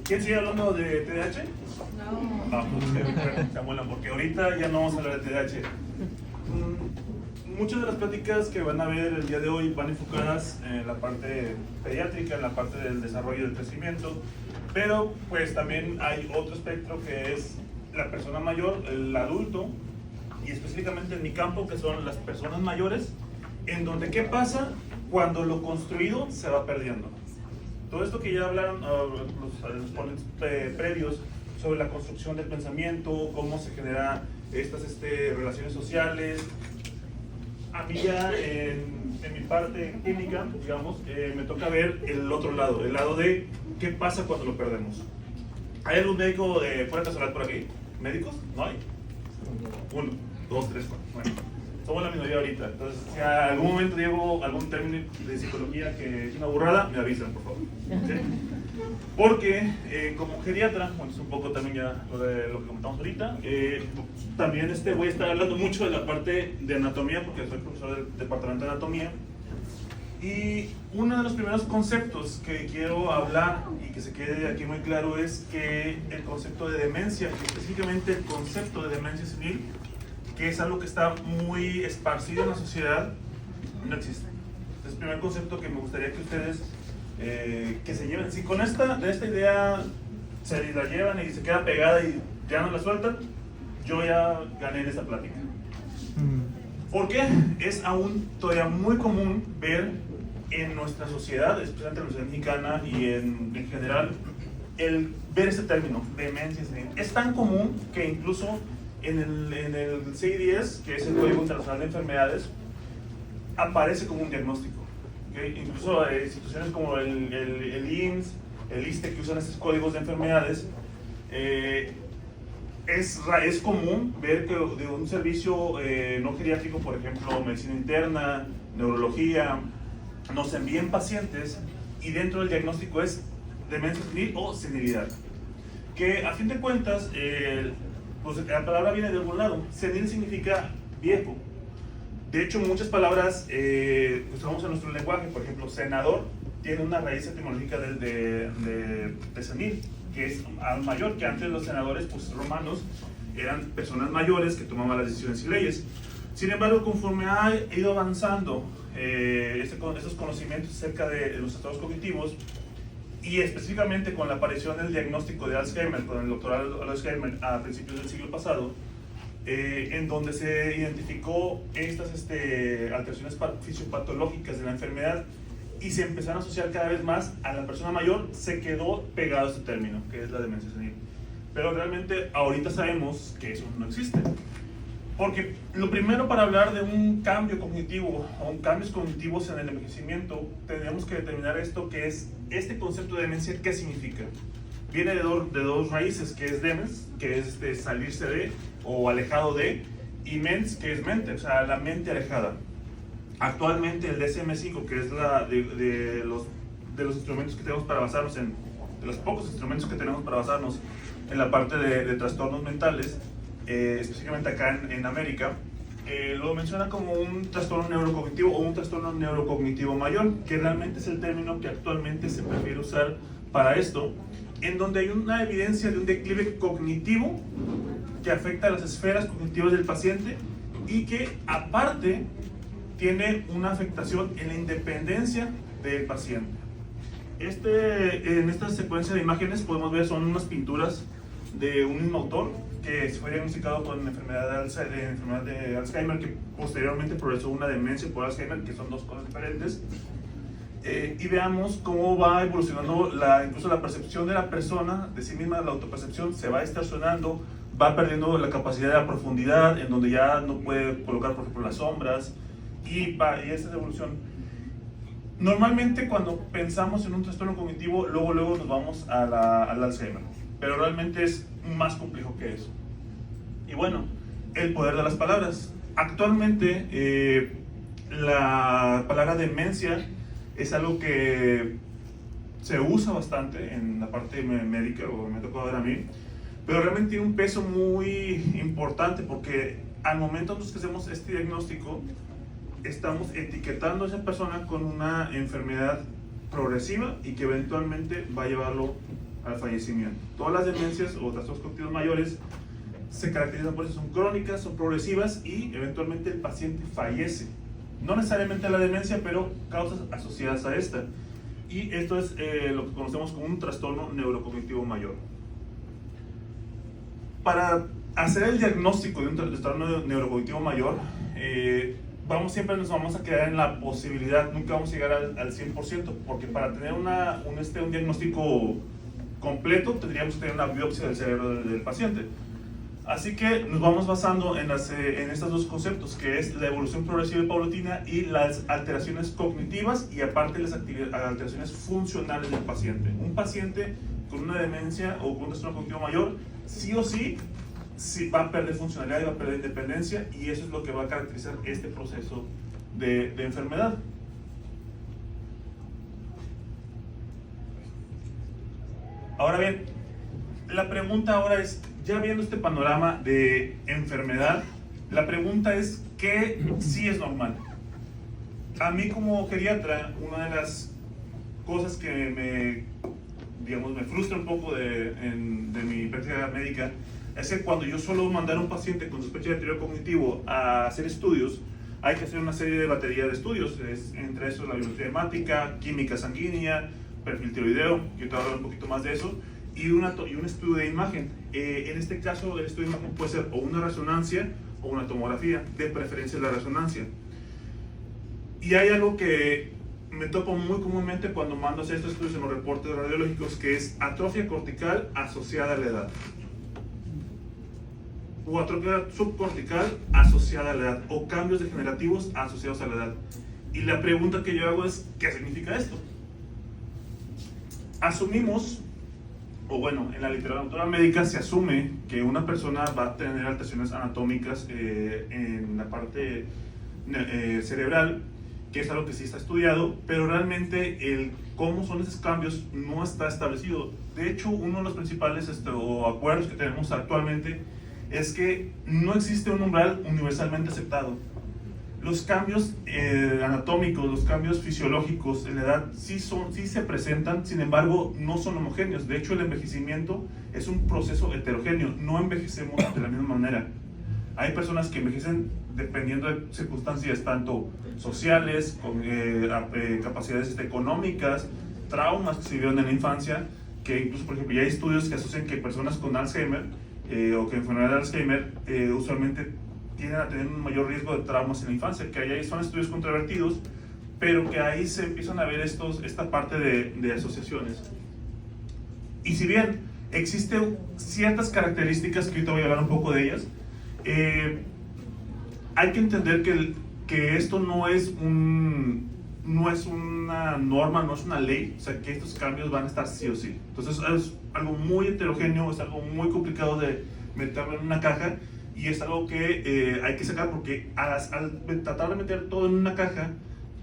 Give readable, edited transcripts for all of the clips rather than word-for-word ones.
¿Quién sigue hablando de TDAH? No. Ah, pues se amuelan, porque ahorita ya no vamos a hablar de TDAH. Muchas de las pláticas que van a ver el día de hoy van enfocadas en la parte pediátrica, en la parte del desarrollo y del crecimiento, pero pues también hay otro espectro que es la persona mayor, el adulto, y específicamente en mi campo, que son las personas mayores, en donde ¿qué pasa cuando lo construido se va perdiendo? Todo esto que ya hablaron los ponentes previos sobre la construcción del pensamiento, cómo se generan estas relaciones sociales. A mí ya en mi parte clínica, digamos, me toca ver el otro lado, el lado de qué pasa cuando lo perdemos. ¿Hay algún médico fuera de casualidad por aquí? ¿Médicos? ¿No hay? 1, 2, 3, 4. Bueno, somos la minoría ahorita. Entonces, si a algún momento digo algún término de psicología que es una burrada, me avisan, por favor. ¿Sí? Porque como geriatra, bueno, es un poco también ya lo que comentamos ahorita, también voy a estar hablando mucho de la parte de anatomía, porque soy profesor del departamento de anatomía. Y uno de los primeros conceptos que quiero hablar y que se quede aquí muy claro es que el concepto de demencia, específicamente el concepto de demencia senil, que es algo que está muy esparcido en la sociedad, no existe. Es el primer concepto que me gustaría que ustedes que se lleven. Si con de esta idea se la llevan y se queda pegada y ya no la sueltan, yo ya gané en esta plática. Porque es aún todavía muy común ver en nuestra sociedad, especialmente en la sociedad mexicana y en general, el ver ese término, demencia senil. Es tan común que incluso en el CIDS, que es el Código Internacional de Enfermedades, aparece como un diagnóstico. ¿Okay? Incluso instituciones como el IMSS, el ISSSTE, que usan estos códigos de enfermedades, es común ver que de un servicio no geriátrico, por ejemplo, medicina interna, neurología, nos envíen pacientes y dentro del diagnóstico es demencia senil o senilidad. Que a fin de cuentas, pues la palabra viene de algún lado. Senil significa viejo. De hecho, muchas palabras usamos en nuestro lenguaje. Por ejemplo, senador tiene una raíz etimológica de senil, que es mayor, que antes los senadores pues, romanos eran personas mayores que tomaban las decisiones y leyes. Sin embargo, conforme ha ido avanzando esos conocimientos acerca de los estados cognitivos, y específicamente con la aparición del diagnóstico de Alzheimer, con el doctor Alzheimer a principios del siglo pasado, en donde se identificó estas alteraciones fisiopatológicas de la enfermedad y se empezaron a asociar cada vez más a la persona mayor, se quedó pegado este término, que es la demencia senil. Pero realmente ahorita sabemos que eso no existe. Porque lo primero para hablar de un cambio cognitivo o cambios cognitivos en el envejecimiento, tendríamos que determinar esto, que es este concepto de demencia, ¿qué significa? Viene de dos raíces, que es demens, que es salirse de o alejado de, y mens, que es mente, o sea, la mente alejada. Actualmente el DSM-5, que es de los instrumentos que tenemos para basarnos de los pocos instrumentos que tenemos para basarnos en la parte de trastornos mentales, específicamente acá en América, lo menciona como un trastorno neurocognitivo o un trastorno neurocognitivo mayor, que realmente es el término que actualmente se prefiere usar para esto, en donde hay una evidencia de un declive cognitivo que afecta a las esferas cognitivas del paciente y que aparte tiene una afectación en la independencia del paciente. En esta secuencia de imágenes podemos ver son unas de un mismo autor que fue diagnosticado con enfermedad de Alzheimer, que posteriormente progresó una demencia por Alzheimer, que son dos cosas diferentes. Y veamos cómo va evolucionando incluso la percepción de la persona de sí misma, la autopercepción se va distorsionando, va perdiendo la capacidad de la profundidad, en donde ya no puede colocar, por ejemplo, las sombras, y esa evolución. Normalmente cuando pensamos en un trastorno cognitivo, luego nos vamos al Alzheimer, pero realmente es más complejo que eso. Y bueno, el poder de las palabras. Actualmente la palabra demencia es algo que se usa bastante en la parte médica, o me tocó ver a mí, pero realmente tiene un peso muy importante porque al momento en que hacemos este diagnóstico estamos etiquetando a esa persona con una enfermedad progresiva y que eventualmente va a llevarlo al fallecimiento. Todas las demencias o trastornos cognitivos mayores se caracterizan por eso, son crónicas, son progresivas y eventualmente el paciente fallece. No necesariamente la demencia, pero causas asociadas a esta. Y esto es lo que conocemos como un trastorno neurocognitivo mayor. Para hacer el diagnóstico de un trastorno neurocognitivo mayor, siempre nos vamos a quedar en la posibilidad, nunca vamos a llegar al 100%, porque para tener un diagnóstico completo tendríamos que tener una biopsia del cerebro del paciente. Así que nos vamos basando en estos dos conceptos, que es la evolución progresiva y paulatina y las alteraciones cognitivas y aparte las alteraciones funcionales del paciente. Un paciente con una demencia o con un trastorno cognitivo mayor, sí o sí va a perder funcionalidad y va a perder independencia, y eso es lo que va a caracterizar este proceso de enfermedad. Ahora bien, la pregunta ahora es, ya viendo este panorama de enfermedad, la pregunta es, ¿qué sí es normal? A mí como geriatra, una de las cosas que me frustra un poco de mi práctica médica es que cuando yo suelo mandar a un paciente con sospecha de deterioro cognitivo a hacer estudios, hay que hacer una serie de batería de estudios, entre esos la biometría hemática, química sanguínea, perfil tiroideo, yo te voy a hablar un poquito más de eso, y un estudio de imagen. En este caso, el estudio de imagen puede ser o una resonancia o una tomografía, de preferencia la resonancia. Y hay algo que me topo muy comúnmente cuando mando a hacer estos estudios en los reportes radiológicos, que es atrofia cortical asociada a la edad, o atrofia subcortical asociada a la edad, o cambios degenerativos asociados a la edad. Y la pregunta que yo hago es, ¿qué significa esto? Asumimos, o bueno, en la literatura médica se asume que una persona va a tener alteraciones anatómicas en la parte cerebral, que es algo que sí está estudiado, pero realmente el cómo son esos cambios no está establecido. De hecho, uno de los principales acuerdos que tenemos actualmente es que no existe un umbral universalmente aceptado. Los cambios anatómicos, los cambios fisiológicos en la edad sí se presentan, sin embargo no son homogéneos. De hecho, el envejecimiento es un proceso heterogéneo, no envejecemos de la misma manera. Hay personas que envejecen dependiendo de circunstancias tanto sociales, con capacidades económicas, traumas que se vivieron en la infancia, que incluso, por ejemplo, ya hay estudios que asocian que personas con Alzheimer o que enfermedad de Alzheimer usualmente tienden a tener un mayor riesgo de traumas en la infancia, que ahí son estudios controvertidos, pero que ahí se empiezan a ver esta parte de asociaciones. Y si bien existen ciertas características, que ahorita voy a hablar un poco de ellas, hay que entender que esto no es una norma, no es una ley, o sea, que estos cambios van a estar sí o sí. Entonces es algo muy heterogéneo, es algo muy complicado de meterlo en una caja, y es algo que hay que sacar, porque al tratar de meter todo en una caja,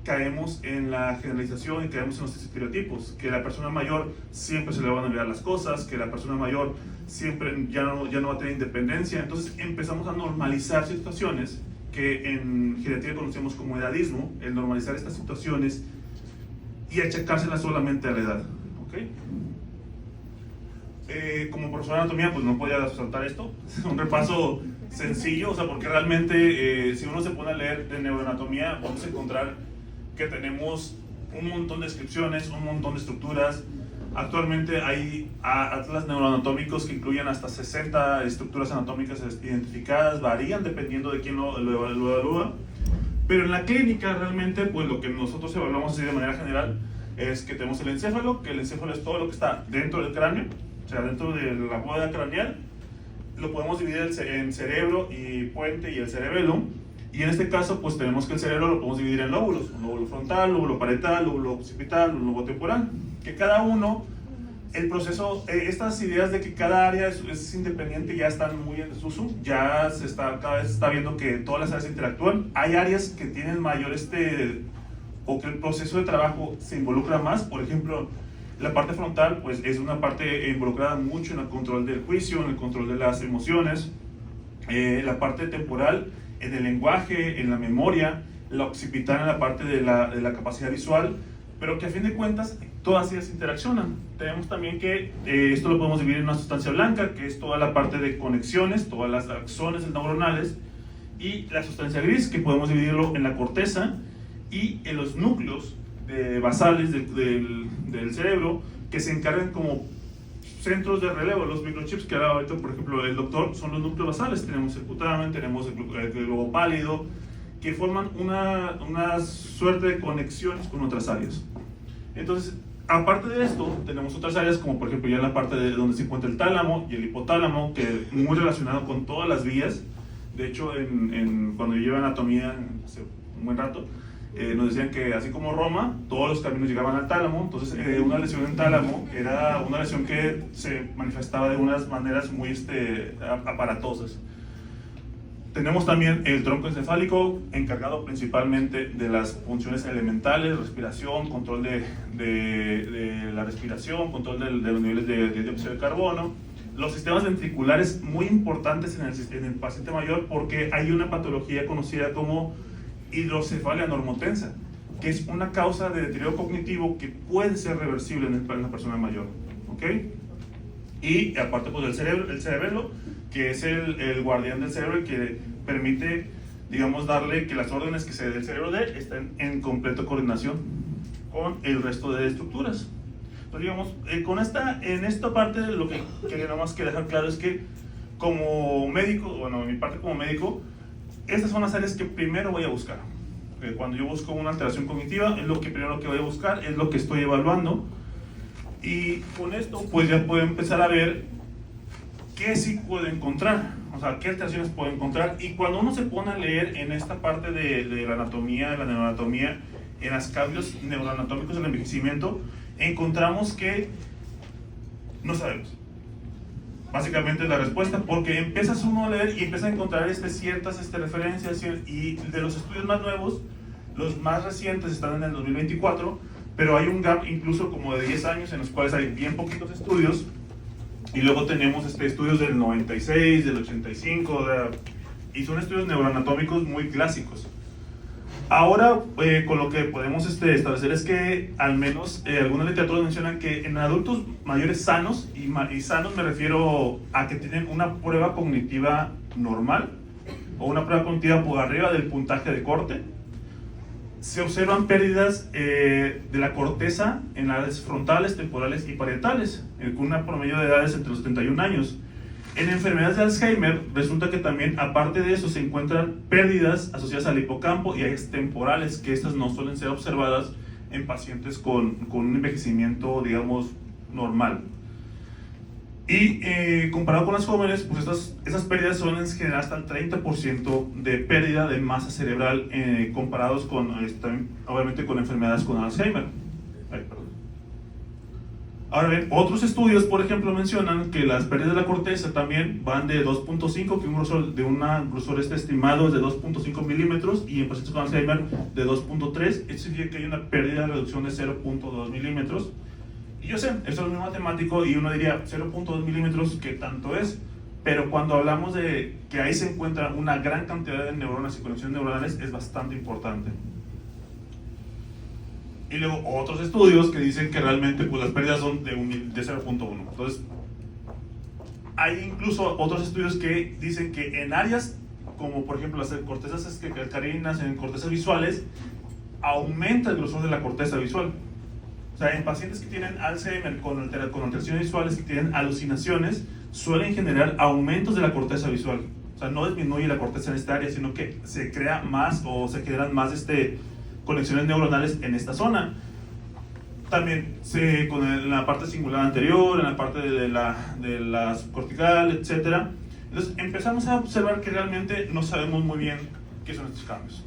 caemos en la generalización y caemos en los estereotipos, que la persona mayor siempre se le van a olvidar las cosas, que la persona mayor siempre ya no va a tener independencia. Entonces empezamos a normalizar situaciones que en geriatría conocemos como edadismo, el normalizar estas situaciones y achacárselas solamente a la edad. ¿Okay? Como profesor de anatomía, pues no podía saltar esto, es un repaso sencillo, o sea, porque realmente si uno se pone a leer de neuroanatomía, vamos a encontrar que tenemos un montón de descripciones, un montón de estructuras. Actualmente hay atlas neuroanatómicos que incluyen hasta 60 estructuras anatómicas identificadas, varían dependiendo de quién lo evalúa, pero en la clínica realmente pues lo que nosotros evaluamos así de manera general es que tenemos el encéfalo, que el encéfalo es todo lo que está dentro del cráneo, o sea, dentro de la bóveda craneal. Lo podemos dividir en cerebro y puente y el cerebelo, y en este caso pues tenemos que el cerebro lo podemos dividir en lóbulos, un lóbulo frontal, lóbulo parietal, lóbulo occipital, lóbulo temporal, que cada uno, el proceso, estas ideas de que cada área es independiente ya están muy en desuso, ya cada vez se está viendo que todas las áreas interactúan. Hay áreas que tienen mayor o que el proceso de trabajo se involucra más. Por ejemplo, la parte frontal pues es una parte involucrada mucho en el control del juicio, en el control de las emociones. La parte temporal en el lenguaje, en la memoria, la occipital en la parte de la capacidad visual, pero que a fin de cuentas todas ellas interaccionan. Tenemos también que esto lo podemos dividir en una sustancia blanca, que es toda la parte de conexiones, todas las axones neuronales, y la sustancia gris, que podemos dividirlo en la corteza y en los núcleos basales del cerebro, que se encargan como centros de relevo. Los microchips que hablaba ahorita, por ejemplo, el doctor, son los núcleos basales. Tenemos el putamen, tenemos el globo pálido, que forman una suerte de conexiones con otras áreas. Entonces, aparte de esto, tenemos otras áreas, como por ejemplo ya en la parte de donde se encuentra el tálamo y el hipotálamo, que muy relacionado con todas las vías. De hecho, cuando yo llevé anatomía hace un buen rato, nos decían que así como Roma, todos los caminos llegaban al tálamo. Entonces, una lesión en tálamo era una lesión que se manifestaba de unas maneras muy aparatosas. Tenemos también el tronco encefálico, encargado principalmente de las funciones elementales, respiración, control de la respiración, control de los niveles de dióxido de carbono. Los sistemas ventriculares, muy importantes en el paciente mayor, porque hay una patología conocida como hidrocefalia normotensa, que es una causa de deterioro cognitivo que puede ser reversible en la persona mayor. ¿Ok? Y aparte pues el cerebelo, que es el guardián del cerebro y que permite, digamos, darle que las órdenes que se dé el cerebro estén en completa coordinación con el resto de estructuras. Entonces, digamos, en esta parte lo que quería nada más que dejar claro es que como médico, bueno, en mi parte como médico, estas son las áreas que primero voy a buscar. Cuando yo busco una alteración cognitiva, es lo que primero que voy a buscar, es lo que estoy evaluando. Y con esto, pues ya puedo empezar a ver qué sí puedo encontrar, o sea, qué alteraciones puedo encontrar. Y cuando uno se pone a leer en esta parte de la anatomía, de la neuroanatomía, en los cambios neuroanatómicos del envejecimiento, encontramos que no sabemos. Básicamente la respuesta, porque empiezas uno a leer y empiezas a encontrar ciertas referencias, y de los estudios más nuevos, los más recientes están en el 2024, pero hay un gap incluso como de 10 años en los cuales hay bien poquitos estudios, y luego tenemos estudios del 96, del 85, y son estudios neuroanatómicos muy clásicos. Ahora, con lo que podemos establecer es que al menos algunas literaturas mencionan que en adultos mayores sanos, y sanos me refiero a que tienen una prueba cognitiva normal o una prueba cognitiva por arriba del puntaje de corte, se observan pérdidas de la corteza en áreas frontales, temporales y parietales, con una promedio de edades entre los 71 años. En enfermedades de Alzheimer, resulta que también, aparte de eso, se encuentran pérdidas asociadas al hipocampo y áreas temporales, que estas no suelen ser observadas en pacientes con un envejecimiento, digamos, normal. Y comparado con las jóvenes, pues esas pérdidas suelen generar hasta el 30% de pérdida de masa cerebral, comparados con, obviamente, con enfermedades con Alzheimer. Ahora bien, otros estudios, por ejemplo, mencionan que las pérdidas de la corteza también van de 2.5, que un grosor estimado es de 2.5 milímetros, y en pacientes con Alzheimer de 2.3. Esto significa que hay una pérdida de reducción de 0.2 milímetros. Y yo sé, esto es muy matemático y uno diría 0.2 milímetros, ¿qué tanto es? Pero cuando hablamos de que ahí se encuentra una gran cantidad de neuronas y conexiones neuronales, es bastante importante. Y luego otros estudios que dicen que realmente pues, las pérdidas son de 0.1. Entonces, hay incluso otros estudios que dicen que en áreas como por ejemplo las cortezas carinas, en cortezas visuales, aumenta el grosor de la corteza visual. O sea, en pacientes que tienen Alzheimer con alteraciones visuales, que tienen alucinaciones, suelen generar aumentos de la corteza visual. O sea, no disminuye la corteza en esta área, sino que se crea más o se generan más conexiones neuronales en esta zona. También en la parte singular anterior, en la parte de la subcortical, etc. Entonces empezamos a observar que realmente no sabemos muy bien qué son estos cambios.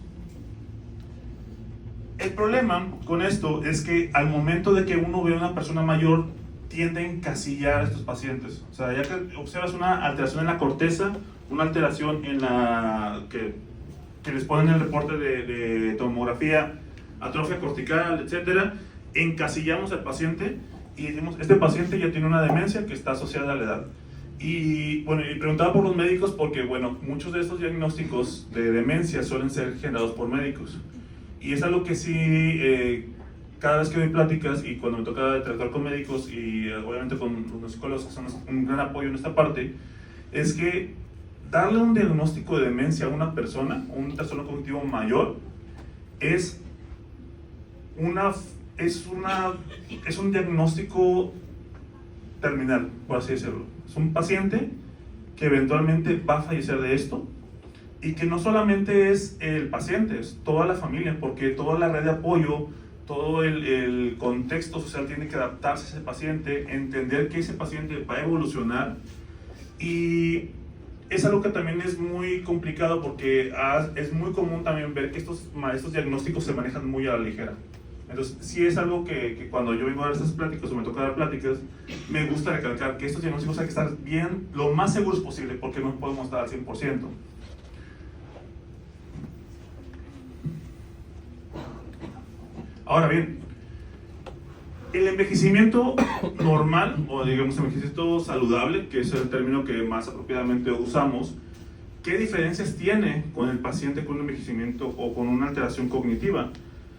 El problema con esto es que al momento de que uno ve a una persona mayor, tiende a encasillar a estos pacientes. O sea, ya que observas una alteración en la corteza, una alteración en que les ponen el reporte de tomografía, atrofia cortical, etcétera, encasillamos al paciente y decimos, este paciente ya tiene una demencia que está asociada a la edad. Y bueno, y preguntaba por los médicos porque, bueno, muchos de estos diagnósticos de demencia suelen ser generados por médicos. Y es algo que sí cada vez que doy pláticas y cuando me toca tratar con médicos y obviamente con los psicólogos que son un gran apoyo en esta parte, es que darle un diagnóstico de demencia a una persona, un trastorno cognitivo mayor, es un diagnóstico terminal, por así decirlo. Es un paciente que eventualmente va a fallecer de esto, y que no solamente es el paciente, es toda la familia, porque toda la red de apoyo, todo el contexto social tiene que adaptarse a ese paciente, entender que ese paciente va a evolucionar, y es algo que también es muy complicado porque es muy común también ver que estos diagnósticos se manejan muy a la ligera. Entonces, sí es algo que cuando yo vengo a dar estas pláticas o me toca dar pláticas, me gusta recalcar que estos diagnósticos hay que estar bien, lo más seguros posible, porque no podemos estar al 100%. Ahora bien, el envejecimiento normal, o digamos envejecimiento saludable, que es el término que más apropiadamente usamos, ¿qué diferencias tiene con el paciente con un envejecimiento o con una alteración cognitiva?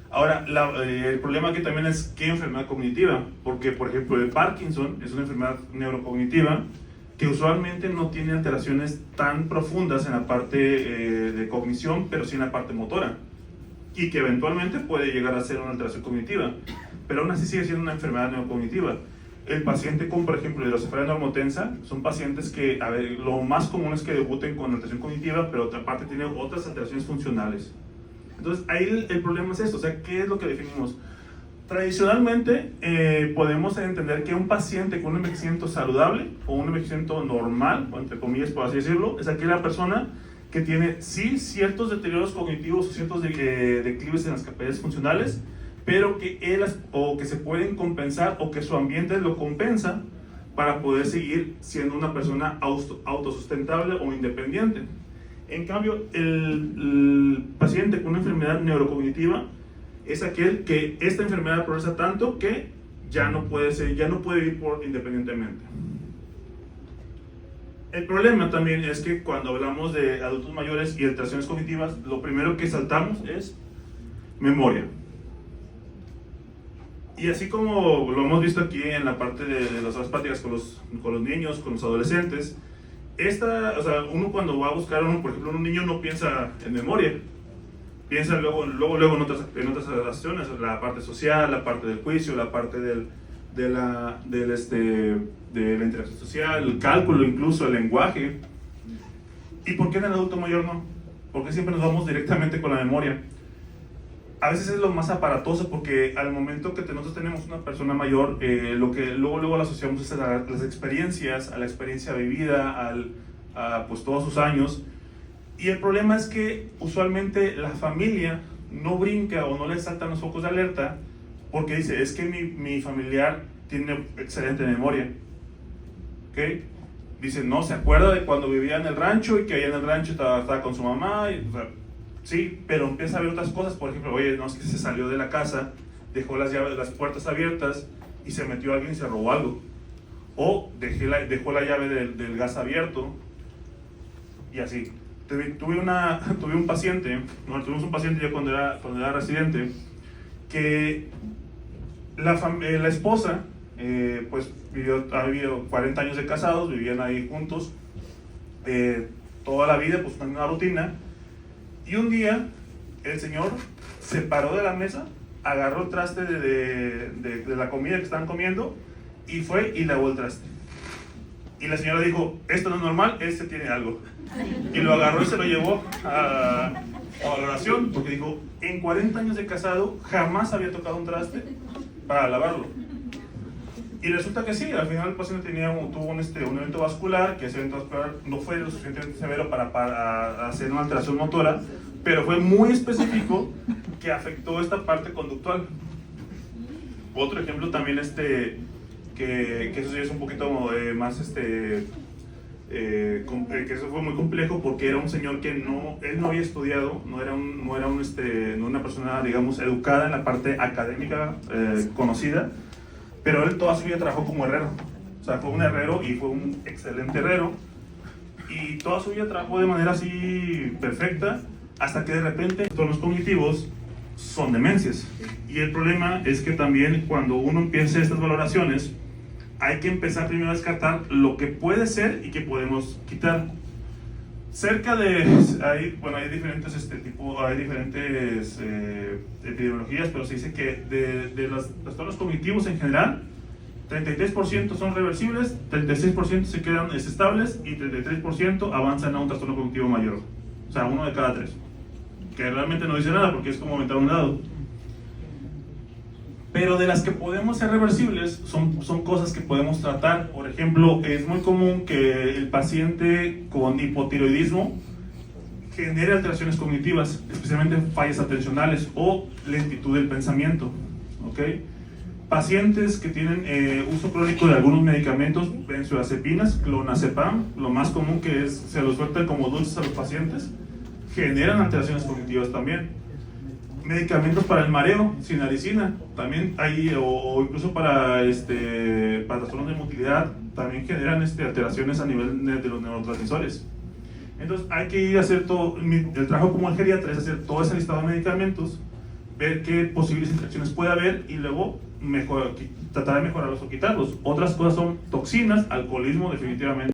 Ahora, el problema aquí también es qué enfermedad cognitiva, porque por ejemplo el Parkinson es una enfermedad neurocognitiva que usualmente no tiene alteraciones tan profundas en la parte de cognición, pero sí en la parte motora, y que eventualmente puede llegar a ser una alteración cognitiva, pero aún así sigue siendo una enfermedad neurocognitiva. El paciente con, por ejemplo, hidrocefalia normotensa son pacientes que, a ver, lo más común es que debuten con alteración cognitiva, pero otra parte tiene otras alteraciones funcionales. Entonces, ahí el problema es esto, o sea, ¿qué es lo que definimos? Tradicionalmente, podemos entender que un paciente con un envejecimiento saludable o un envejecimiento normal, o entre comillas, por así decirlo, es aquella persona que tiene, sí, ciertos deterioros cognitivos o ciertos declives en las capacidades funcionales, pero que que se pueden compensar o que su ambiente lo compensa para poder seguir siendo una persona autosustentable o independiente. En cambio, el paciente con una enfermedad neurocognitiva es aquel que esta enfermedad progresa tanto que ya no puede vivir independientemente. El problema también es que cuando hablamos de adultos mayores y alteraciones cognitivas, lo primero que saltamos es memoria. Y así como lo hemos visto aquí en la parte de las otras prácticas con los niños, con los adolescentes, o sea, uno cuando va a buscar, por ejemplo, un niño no piensa en memoria, piensa luego en otras acciones, la parte social, la parte del juicio, la parte de la interacción social, el cálculo, incluso el lenguaje. ¿Y por qué en el adulto mayor no? Porque siempre nos vamos directamente con la memoria. A veces es lo más aparatoso, porque al momento que nosotros tenemos una persona mayor, lo que luego la asociamos es a las experiencias, a la experiencia vivida, a pues todos sus años. Y el problema es que usualmente la familia no brinca o no le saltan los focos de alerta porque dice, es que mi familiar tiene excelente memoria. ¿Okay? Dice, no, se acuerda de cuando vivía en el rancho y que allá en el rancho estaba con su mamá. O sea, sí, pero empieza a ver otras cosas. Por ejemplo, oye, no, es que se salió de la casa, dejó las llaves de las puertas abiertas y se metió alguien y se robó algo. O dejó la llave del gas abierto y así. Tuvimos un paciente ya cuando era residente, que la esposa, pues ha vivido 40 años de casados, vivían ahí juntos, toda la vida, pues una rutina, y un día el señor se paró de la mesa, agarró el traste de la comida que estaban comiendo y fue y lavó el traste. Y la señora dijo, esto no es normal, este tiene algo. Y lo agarró y se lo llevó a valoración, porque dijo, en 40 años de casado jamás había tocado un traste para lavarlo. Y resulta que sí, al final el paciente tuvo un evento vascular, que ese evento vascular no fue lo suficientemente severo para hacer una alteración motora, pero fue muy específico que afectó esta parte conductual. Otro ejemplo también que eso sí es un poquito más que eso fue muy complejo, porque era un señor que él no había estudiado, no era una persona, digamos, educada en la parte académica conocida, pero él toda su vida trabajó como herrero. O sea, fue un herrero y fue un excelente herrero, y toda su vida trabajó de manera así perfecta, hasta que de repente trastornos cognitivos son demencias. Y el problema es que también cuando uno empieza estas valoraciones, hay que empezar primero a descartar lo que puede ser y que podemos quitar. Cerca de, hay diferentes hay diferentes epidemiologías, pero se dice que de los trastornos cognitivos en general, 33% son reversibles, 36% se quedan estables y 33% avanzan a un trastorno cognitivo mayor. O sea, 1 de cada 3. Que realmente no dice nada porque es como aumentar un dado. Pero de las que podemos ser reversibles son cosas que podemos tratar. Por ejemplo, es muy común que el paciente con hipotiroidismo genere alteraciones cognitivas, especialmente fallas atencionales o lentitud del pensamiento. ¿Okay? Pacientes que tienen uso crónico de algunos medicamentos, benzodiazepinas, clonazepam, lo más común que es, se los sueltan como dulces a los pacientes, generan alteraciones cognitivas también. Medicamentos para el mareo, sinaricina, también hay, o incluso para trastornos de motilidad, también generan alteraciones a nivel de los neurotransmisores. Entonces hay que ir a hacer todo, el trabajo como el geriatra es hacer todo ese listado de medicamentos, ver qué posibles interacciones puede haber y luego tratar de mejorarlos o quitarlos. Otras cosas son toxinas, alcoholismo definitivamente.